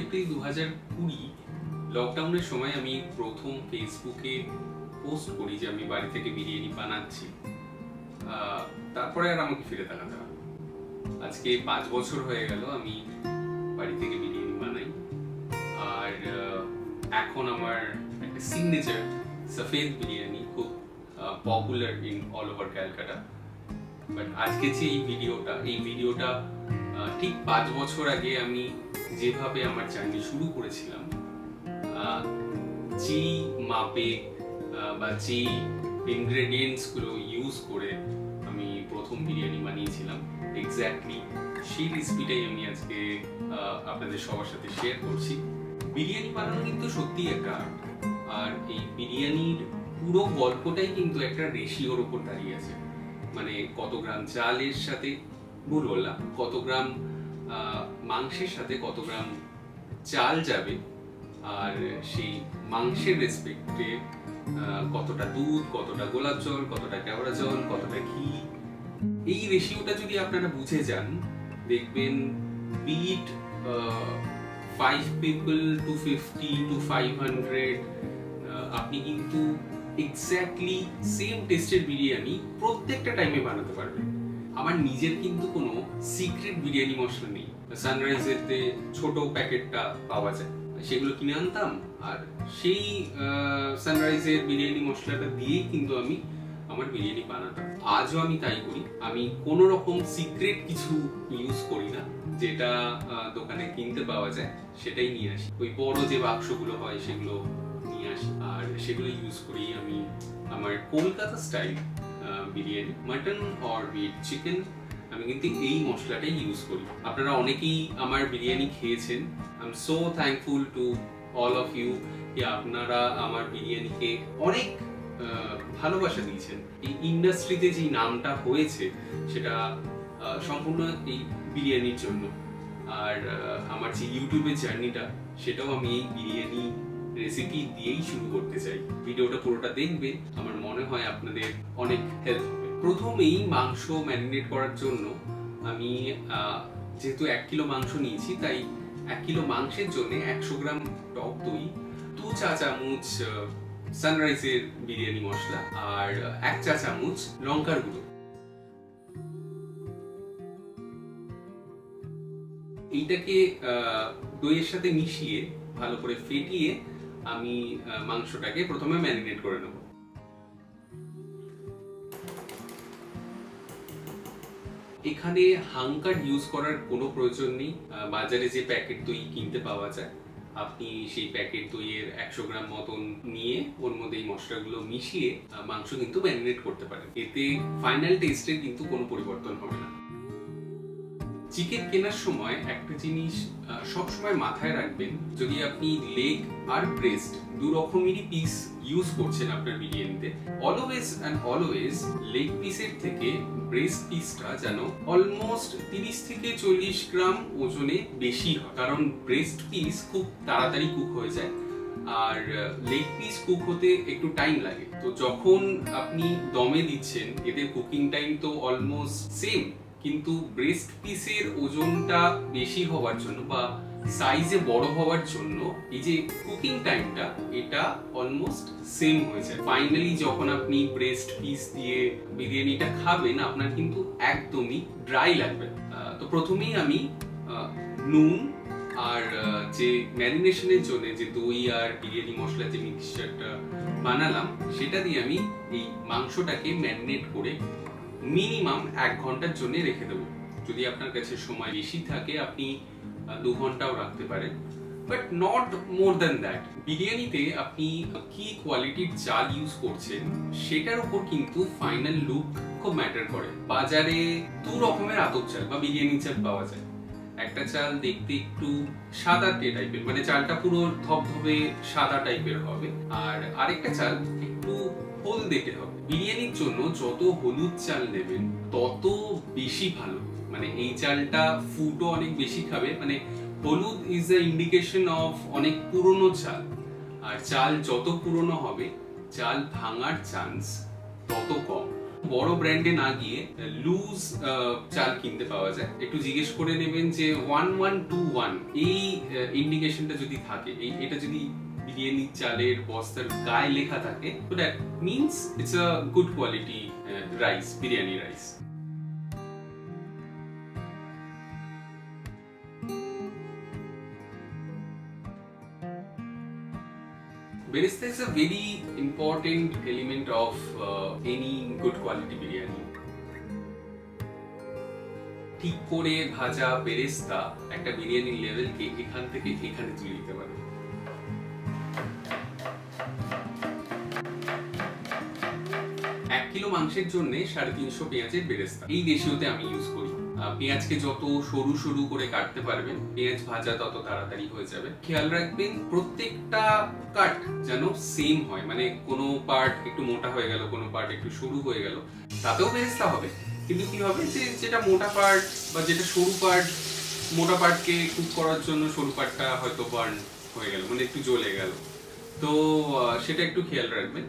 April 2020 লকডাউনের সময় আমি প্রথম ফেসবুকে পোস্ট করি যে আমি বাড়ি থেকে বিরিয়ানি বানাচ্ছি। তারপরে আর আমাকে ফিরে তাকাতে হবে। আজকে 5 বছর হয়ে গেল আমি বাড়ি থেকে বিরিয়ানি বানাই। আর এখন আমার একটা সিগনেচার সফেদ বিরিয়ানি খুব popular in all over Calcutta. But আজকে যে এই ভিডিওটা ঠিক 5 বছর আগে আমি যেভাবে আমার জার্নি শুরু করেছিলাম, যে মাপে বা যে ইনগ্রেডিয়েন্টস গুলো ইউজ করে আমি প্রথম বিরিয়ানি বানিয়েছিলাম, এক্স্যাক্টলি সেই রেসিপিটাই আমি আজকে আপনাদের সবার সাথে শেয়ার করছি। বিরিয়ানি বানানো কিন্তু সত্যিই একটা আর্ট, আর এই বিরিয়ানির পুরো গল্পটাই কিন্তু একটা রেশিওর উপর দাঁড়িয়ে আছে। মানে কত গ্রাম চালের সাথে ভুল বললাম, কত গ্রাম মাংসের সাথে কত গ্রাম চাল যাবে, আর সেই মাংসের রেসপেক্টে কতটা দুধ, কতটা গোলাপ জল, কতটা কেওড়া জল, কতটা ঘি। এই রেশিওটা যদি আপনারা বুঝে যান, দেখবেন বিট 5 people to 50 to 500 আপনি কিন্তু এক্স্যাক্টলি সেম টেস্টের বিরিয়ানি প্রত্যেকটা টাইমে বানাতে পারবেন। আমার নিজের কিন্তু কোনো সিক্রেট বিরিয়ানি মশলা নেই। সানরাইজেতে ছোট প্যাকেটটা পাওয়া যায়, সেগুলো কিনে আনতাম, আর সেই সানরাইজের বিরিয়ানি মশলাটা দিয়েই কিন্তু আমি আমার বিরিয়ানি বানাতাম। আজও আমি তাই করি। আমি কোনো রকম সিক্রেট কিছু ইউজ করি না, যেটা দোকানে কিনতে পাওয়া যায় সেটাই নিয়ে আসি। ওই বড় যে বাক্সগুলো হয় সেগুলো নিয়ে আসি, আর সেগুলো ইউজ করি আমি আমার Kolkata style biryani. Mutton or বিট চিকেন আমি কিন্তু এই মশলাটাই ইউজ করি। আপনারা অনেকেই আমার বিরিয়ানি খেয়েছেন। I am so thankful to all of you যে আপনারা আমার বিরিয়ানিকে অনেক ভালোবাসা দিয়েছেন। এই ইন্ডাস্ট্রিতে যে নামটা হয়েছে সেটা সম্পূর্ণ এই বিরিয়ানির জন্য। আর আমার যে ইউটিউবের জার্নিটা, সেটাও আমি এই বিরিয়ানি রেসিপি দিয়েই শুরু করতে চাই। ভিডিওটা পুরোটা দেখবে, আমার মনে হয় আপনাদের অনেক হেল্প হবে। প্রথমেই মাংস ম্যারিনেট করার জন্য আমি যেহেতু 1 কিলো মাংস নিয়েছি, তাই 1 কিলো মাংসের জন্য 100 গ্রাম টক দই, 2 চা চামচ সানরাইজের বিরিয়ানি মশলা, আর 1 চা চামচ লঙ্কার গুঁড়ো। এইটাকে দইয়ের সাথে মিশিয়ে ভালো করে ফেটিয়ে আমি মাংসটাকে প্রথমে ম্যারিনেট করে নেব। এখানে হাঙ্কার ইউজ করার কোনো প্রয়োজন নেই। বাজারে যে প্যাকেট দই কিনতে পাওয়া যায়, আপনি সেই প্যাকেট দইয়ের 100 গ্রাম মতন নিয়ে ওর মধ্যে এই মশলাগুলো মিশিয়ে মাংস কিন্তু ম্যারিনেট করতে পারেন। এতে ফাইনাল টেস্টের কিন্তু কোনো পরিবর্তন হবে না। চিকেন কেনার সময় একটা জিনিস সবসময় মাথায় রাখবেন, যদি আপনি লেগ আর ব্রেস্ট দু রকমেরই পিস ইউজ করছেন আপনার বিরিয়ানিতে, অলওয়েজ লেগ পিসের থেকে ব্রেস্ট পিসটা যেন অলমোস্ট 30 থেকে 40 গ্রাম ওজনে বেশি হয়। কারণ ব্রেস্ট পিস খুব তাড়াতাড়ি কুক হয়ে যায়, আর লেগ পিস কুক হতে একটু টাইম লাগে। তো যখন আপনি দমে দিচ্ছেন, এদের কুকিং টাইম তো অলমোস্ট সেম, কিন্তু ব্রেস্ট পিসের ওজনটা বেশি হওয়ার জন্য বা সাইজে বড় হওয়ার জন্য এই যে কুকিং টাইমটা, এটা অলমোস্ট সেম হয়ে যায়। ফাইনালি যখন আপনি ব্রেস্ট পিস দিয়ে বিরিয়ানিটা খাবেন, আপনার কিন্তু একদমই ড্রাই লাগবে। তো প্রথমেই আমি নুন আর যে ম্যারিনেশনের জন্য যে দই আর বিরিয়ানি মশলা যে মিক্সচারটা বানালাম, সেটা দিয়ে আমি এই মাংসটাকে ম্যারিনেট করে মিনিমাম 1 ঘন্টার জন্য রেখে দেবো। যদি আপনার কাছে সময় বেশি থাকে, আপনি 2 ঘন্টাও রাখতে পারেন, but not more than that. বিরিয়ানিতে আপনি কি কোয়ালিটির চাল ইউজ করছেন সেটার উপর কিন্তু ফাইনাল লুক খুব ম্যাটার করে। বাজারে 2 রকমের আতপ চাল বা বিরিয়ানি চাল পাওয়া যায়। একটা চাল দেখতে একটু সাদাটে টাইপের, মানে চালটা পুরো ধবধবে সাদা টাইপের হবে, আর আরেকটা চাল একটু হলদেটে হবে। বিরিয়ানির জন্য যত হলুদ চাল নেবেন তত বেশি ভালো। মানে এই চালটা ফুটও অনেক বেশি খাবে। মানে হলুদ ইজ দ্য ইন্ডিকেশন অফ অনেক পুরনো চাল, আর চাল যত পুরনো হবে চাল ভাঙার চান্স তত কম। বড় ব্র্যান্ডে না গিয়ে লুজ চাল কিনতে পাওয়া যায়। একটু জিজ্ঞেস করে নেবেন যে 1121 এই ইন্ডিকেশনটা যদি থাকে, এটা যদি বিরিয়ানি চালের বস্তার গায়ে লেখা থাকে, তো that means it's a good quality rice, biryani rice. Berista is a very important element of any good quality biryani. ঠিক করে ভাজা বেরেস্তা একটা বিরিয়ানির লেভেলকে এখান থেকে এখানে তুলে দিতে পারে। 1 কিলো মাংসের জন্য 350 পেঁয়াজের বেরেস্তা এই রেশিওতে আমি ইউজ করি। পেঁয়াজকে যত সরু সরু করে কাটতে পারবেন, পেঁয়াজ ভাজা তত তাড়াতাড়ি হয়ে যাবে। খেয়াল রাখবেন প্রত্যেকটা কাট যেন সেম হয়, মানে কোনো পার্ট একটু মোটা হয়ে গেল, কোনো পার্ট একটু সরু হয়ে গেল, তাতেও বেরেস্তা হবে। কিন্তু কি হবে যে যেটা মোটা পার্ট বা যেটা সরু পার্ট, মোটা পার্টকে কুক করার জন্য সরু পার্টটা হয়তো বার্ন হয়ে গেল, মানে একটু জ্বলে গেল, তো সেটা একটু খেয়াল রাখবেন।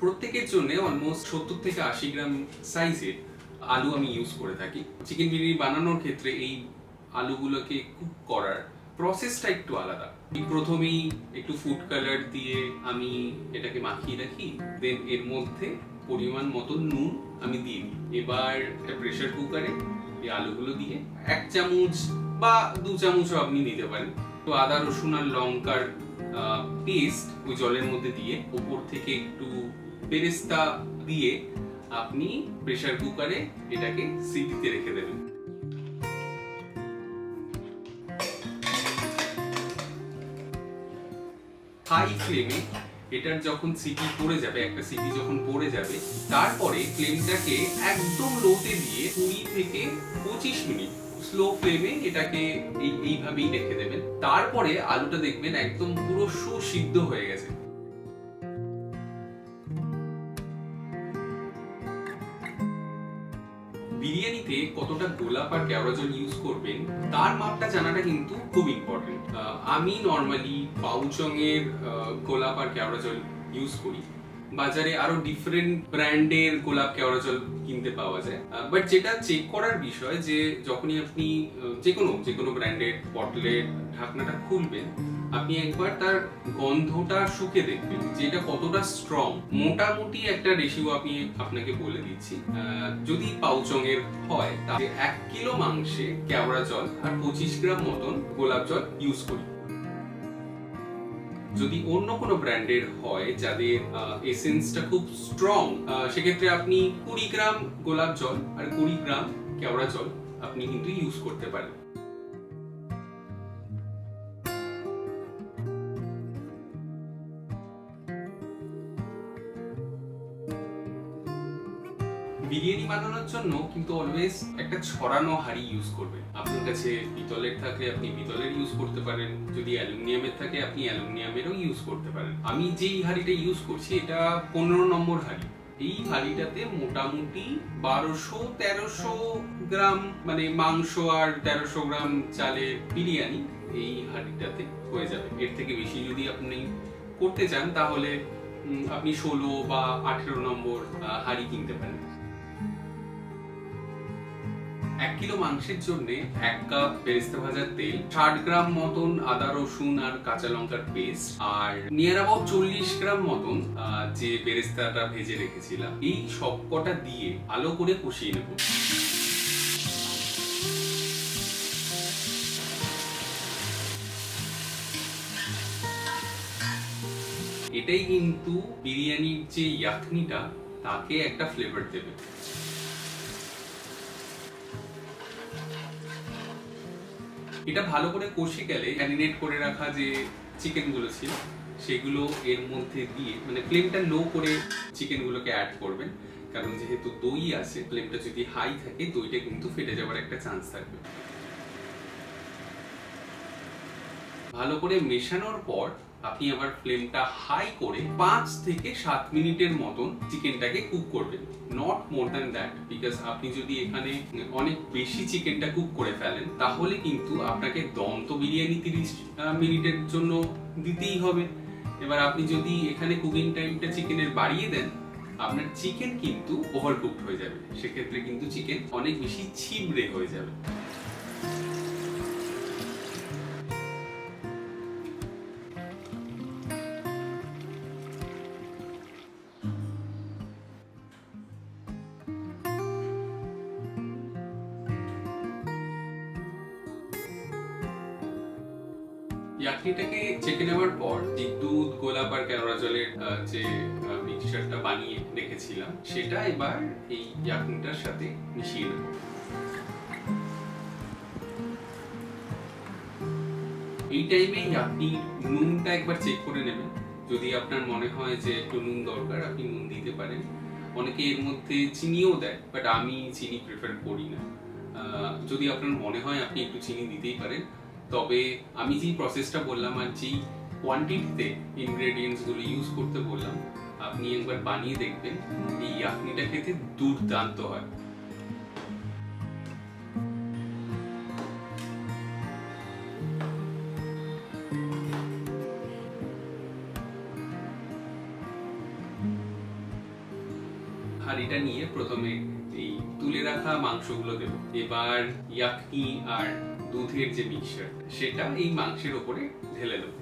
প্রত্যেকের জন্য অলমোস্ট 70 থেকে 80 গ্রাম সাইজের আলু আমি ইউজ করে থাকি। চিকেন বিরিয়ানি বানানোর ক্ষেত্রে এই আলুগুলোকে কুক করার প্রসেসটা একটু আলাদা। প্রথমেই একটু ফুড কালার দিয়ে আমি এটাকে মাখিয়ে রাখি, দেন এর মধ্যে পরিমাণ মতো নুন আমি দিয়ে দিই। এবার একটা প্রেসার কুকারে এই আলুগুলো দিয়ে 1 চামচ বা 2 চামচও আপনি দিতে পারেন। তো আদা রসুন আর লঙ্কার পেস্ট ওই জলের মধ্যে দিয়ে উপর থেকে একটু বেরেস্তা দিয়ে আপনি প্রেসার কুকারে এটাকে সিটিতে রেখে দেবেন। হাই ফ্লেমে এটার যখন সিটি পড়ে যাবে, একটা সিটি যখন পড়ে যাবে, তারপরে ফ্লেমটাকে একদম লোতে দিয়ে 20 থেকে 25 মিনিট স্লো ফ্লেমে এটাকে এইভাবেই রেখে দেবেন। তারপরে আলুটা দেখবেন একদম পুরো সুসিদ্ধ হয়ে গেছে। বিরিয়ানিতে কতটা গোলাপ আর কেওড়া জল ইউজ করবেন তার মাপটা জানাটা কিন্তু খুব ইম্পর্টেন্ট। আমি নর্মালি পাউচং এর গোলাপ আর কেওড়া জল ইউজ করি। বাজারে আরো ডিফারেন্ট ব্র্যান্ডের গোলাপ কেওড়া জল কিনতে পাওয়া যায়, বাট যেটা চেক করার বিষয় যে যখনই আপনি যে কোনো ব্র্যান্ডের বটলের ঢাকনাটা খুলবেন, আপনি একবার তার গন্ধটা শুকে দেখবেন যে এটা কতটা স্ট্রং। মোটামুটি একটা রেশিও আমি আপনাকে বলে দিচ্ছি। যদি পাউচং এর হয় তাহলে 1 কিলো মাংসে কেওড়া জল আর 25 গ্রাম মতন গোলাপ জল ইউজ করি। যদি অন্য কোনো ব্র্যান্ডের হয় যাদের এসেন্সটা খুব স্ট্রং, সেক্ষেত্রে আপনি 20 গ্রাম গোলাপ জল আর 20 গ্রাম কেওড়া জল আপনি কিন্তু ইউজ করতে পারেন। বিরিয়ানি বানানোর জন্য কিন্তু অলওয়েজ একটা ছড়ানো হাঁড়ি ইউজ করবেন। আপনার কাছে পিতলের থাকলে আপনি পিতলের ইউজ করতে পারেন, যদি অ্যালুমিনিয়ামের থাকে আপনি অ্যালুমিনিয়ামেরও ইউজ করতে পারেন। আমি যেই হাঁড়িটা ইউজ করছি এটা 15 নম্বর হাঁড়ি। এই হাঁড়িটাতে মোটামুটি 1200-1300 গ্রাম মানে মাংস আর 1300 গ্রাম চালের বিরিয়ানি এই হাঁড়িটাতে হয়ে যাবে। এর থেকে বেশি যদি আপনি করতে চান তাহলে আপনি 16 বা 18 নম্বর হাঁড়ি কিনতে পারেন। 1 কিলো মাংসের জন্য 1 কাপ বেরেস্তা ভাজার তেল, 60 গ্রাম মতন আদা রসুন আর কাঁচা লঙ্কার পেস্ট, আর নিয়ার অ্যাবাউট 40 গ্রাম মতন যে বেরেস্তাটা ভেজে রেখেছিলাম, এই সবকটা দিয়ে ভালো করে কষিয়ে নেব। এটাই কিন্তু বিরিয়ানির যে ইয়াখনিটা তাকে একটা ফ্লেভার দেবে। এটা ভালো করে কষে গেলে ম্যারিনেট করে রাখা যে চিকেন গুলো ছিল সেগুলো এর মধ্যে দিয়ে, মানে ফ্লেমটা লো করে চিকেন গুলোকে অ্যাড করবেন, কারণ যেহেতু দই আছে ফ্লেমটা যদি হাই থাকে দইটা কিন্তু ফেটে যাওয়ার একটা চান্স থাকবে। ভালো করে মেশানোর পর আপনি আবার ফ্লেমটা হাই করে 5 থেকে 7 মিনিটের মতন চিকেনটাকে কুক করবেন, not more than that. Because আপনি যদি এখানে অনেক বেশি চিকেনটা কুক করে ফেলেন তাহলে কিন্তু আপনাকে দম তো বিরিয়ানি 30 মিনিটের জন্য দিতেই হবে। এবার আপনি যদি এখানে কুকিং টাইমটা চিকেনের বাড়িয়ে দেন, আপনার চিকেন কিন্তু ওভারকুকড হয়ে যাবে, সেক্ষেত্রে কিন্তু চিকেন অনেক বেশি ছিবড়ে হয়ে যাবে। ইয়াকনিটাকে চেকে নেওয়ার পর যে দুধ, গোলাপ আর কেওড়া জলের যে মিক্সচারটা বানিয়ে রেখেছিলাম সেটা এবার এই ইয়াকনিটার সাথে মিশিয়ে দেব। এই টাইমে আপনি নুনটা একবার চেক করে নেবেন, যদি আপনার মনে হয় যে একটু নুন দরকার আপনি নুন দিতে পারেন। অনেকে এর মধ্যে চিনিও দেয়, বাট আমি চিনি প্রেফার করি না। যদি আপনার মনে হয় আপনি একটু চিনি দিতেই পারেন। তবে আমি যেই প্রসেসটা বললাম আর যেই কোয়ান্টিটিতে ইনগ্রেডিয়েন্টসগুলো ইউজ করতে বললাম, আপনি একবার বানিয়ে দেখবেন, এই ইয়াকনিটা খেতে দুর্দান্ত হয়। হাঁড়িটা নিয়ে প্রথমে এই তুলে রাখা মাংসগুলো দেব। এবার ইয়াকনি আর দুধের যে মিক্সচার সেটা এই মাংসের উপরে ঢেলে দেব।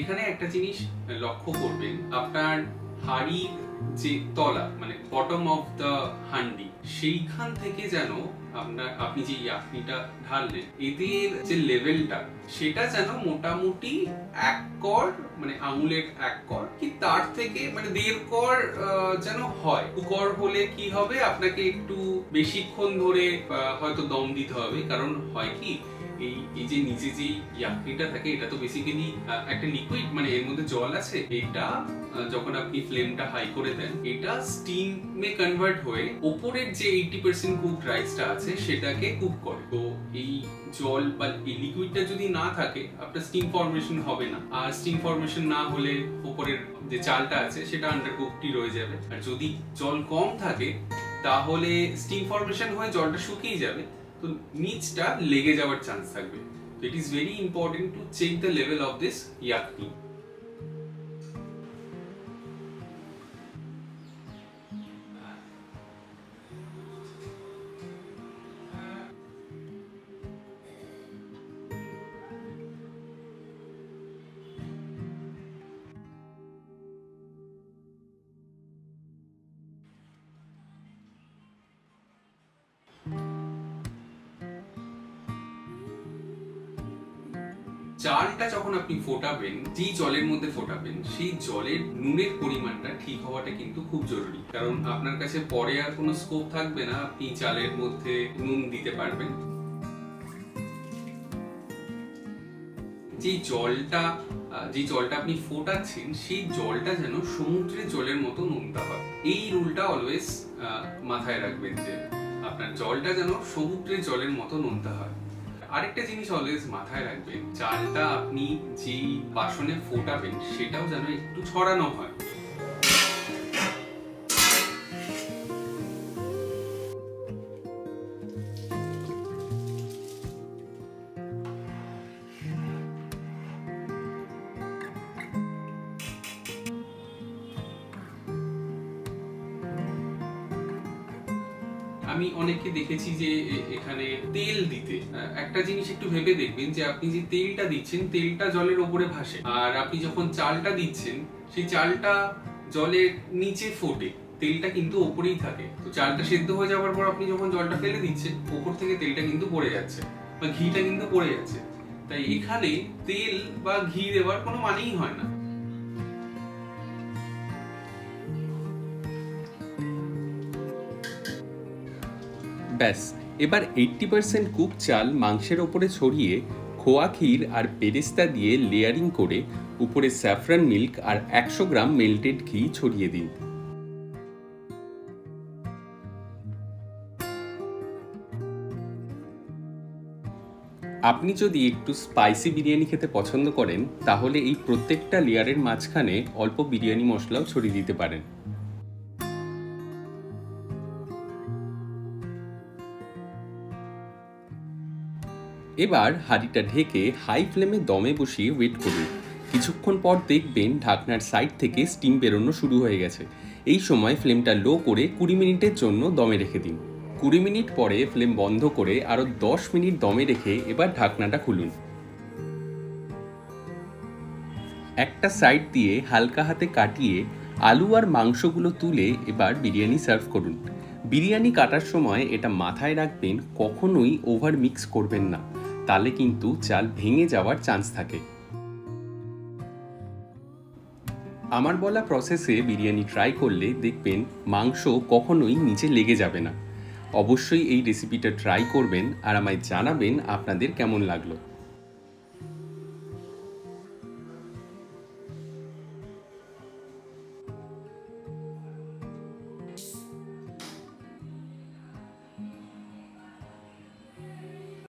এখানে একটা জিনিস লক্ষ্য করবেন, আপনার হাঁড়ির যে তলা মানে বটম অফ দ্য হান্ডি সেইখান থেকে যেন আপনি যে ইয়াকনিটা ঢাললেন এদের যে লেভেলটা সেটা যেন মোটামুটি 1 কর মানে আঙুলের 1 কর কি তার থেকে মানে 1.5 কর যেন হয়। 2 কর হলে কি হবে, আপনাকে একটু বেশিক্ষণ ধরে হয়তো দম দিতে হবে। কারণ হয় কি, এই যে নিচে যে ইয়াকনিটা থাকে এটা তো বেসিক্যালি একটা লিকুইড, মানে এর মধ্যে জল আছে। এটা যখন আপনি ফ্লেমটা হাই করে দেন এটা স্টিমে কনভার্ট হয়ে উপরের যে 80% কুকড রাইসটা আছে সেটাকে কুক করে। তো এই জল বা এই লিকুইডটা যদি না থাকে আপনার স্টিম ফর্মেশন হবে না, আর স্টিম ফর্মেশন না হলে উপরের যে চালটা আছে সেটা আন্ডারকুকডই রয়ে যাবে। আর যদি জল কম থাকে তাহলে স্টিম ফর্মেশন হয়ে জলটা শুকিয়ে যাবে, তো নিচটা লেগে যাওয়ার চান্স থাকবে। তো it is very important to check the level of this yakhni. চালটা যখন আপনি ফোটাবেন, যেই জলের মধ্যে ফোটাবেন সেই জলের নুনের পরিমাণটা ঠিক হওয়াটা কিন্তু খুব জরুরি। কারণ আপনার কাছে পরে আর কোনো স্কোপ থাকবে না আপনি চালের মধ্যে নুন দিতে পারবেন। যে জলটা আপনি ফোটাচ্ছেন সেই জলটা যেন সমুদ্রের জলের মতো নোনতা হয়। এই রুলটা অলওয়েজ মাথায় রাখবেন যে আপনার জলটা যেন সমুদ্রের জলের মতো নোনতা হয়। আরেকটা জিনিস অলওয়েজ মাথায় রাখবেন, চালটা আপনি যেই বাসনে ফোটাবেন সেটাও যেন একটু ছড়ানো হয়। আমি অনেককে দেখেছি যে এখানে তেল দিতে। একটা জিনিস একটু ভেবে দেখবেন যে আপনি যে তেলটা দিচ্ছেন তেলটা জলের উপরে ভাসে, আর আপনি যখন চালটা দিচ্ছেন সেই চালটা জলের নিচে ফোটে, তেলটা কিন্তু ওপরেই থাকে। তো চালটা সেদ্ধ হয়ে যাওয়ার পর আপনি যখন জলটা ফেলে দিচ্ছেন ওপর থেকে তেলটা কিন্তু পড়ে যাচ্ছে বা ঘিটা কিন্তু পড়ে যাচ্ছে। তাই এখানে তেল বা ঘি দেওয়ার কোনো মানেই হয় না। ব্যাস, এবার 80% কুক চাল মাংসের ওপরে ছড়িয়ে খোয়া ক্ষীর আর বেরেস্তা দিয়ে লেয়ারিং করে উপরে স্যাফরান মিল্ক আর 100 গ্রাম মেল্টেড ঘি ছড়িয়ে দিন। আপনি যদি একটু স্পাইসি বিরিয়ানি খেতে পছন্দ করেন তাহলে এই প্রত্যেকটা লেয়ারের মাঝখানে অল্প বিরিয়ানি মশলাও ছড়িয়ে দিতে পারেন। এবার হাঁড়িটা ঢেকে হাই ফ্লেমে দমে বসিয়ে ওয়েট করুন। কিছুক্ষণ পর দেখবেন ঢাকনার সাইড থেকে স্টিম বেরোনো শুরু হয়ে গেছে। এই সময় ফ্লেমটা লো করে 20 মিনিটের জন্য দমে রেখে দিন। 20 মিনিট পরে ফ্লেম বন্ধ করে আরও 10 মিনিট দমে রেখে এবার ঢাকনাটা খুলুন। একটা সাইড দিয়ে হালকা হাতে কাটিয়ে আলু আর মাংসগুলো তুলে এবার বিরিয়ানি সার্ভ করুন। বিরিয়ানি কাটার সময় এটা মাথায় রাখবেন, কখনোই ওভার মিক্স করবেন না, তাহলে কিন্তু চাল ভেঙে যাওয়ার চান্স থাকে। আমার বলা প্রসেসে বিরিয়ানি ট্রাই করলে দেখবেন মাংস কখনোই নিচে লেগে যাবে না। অবশ্যই এই রেসিপিটা ট্রাই করবেন আর আমায় জানাবেন আপনাদের কেমন লাগলো।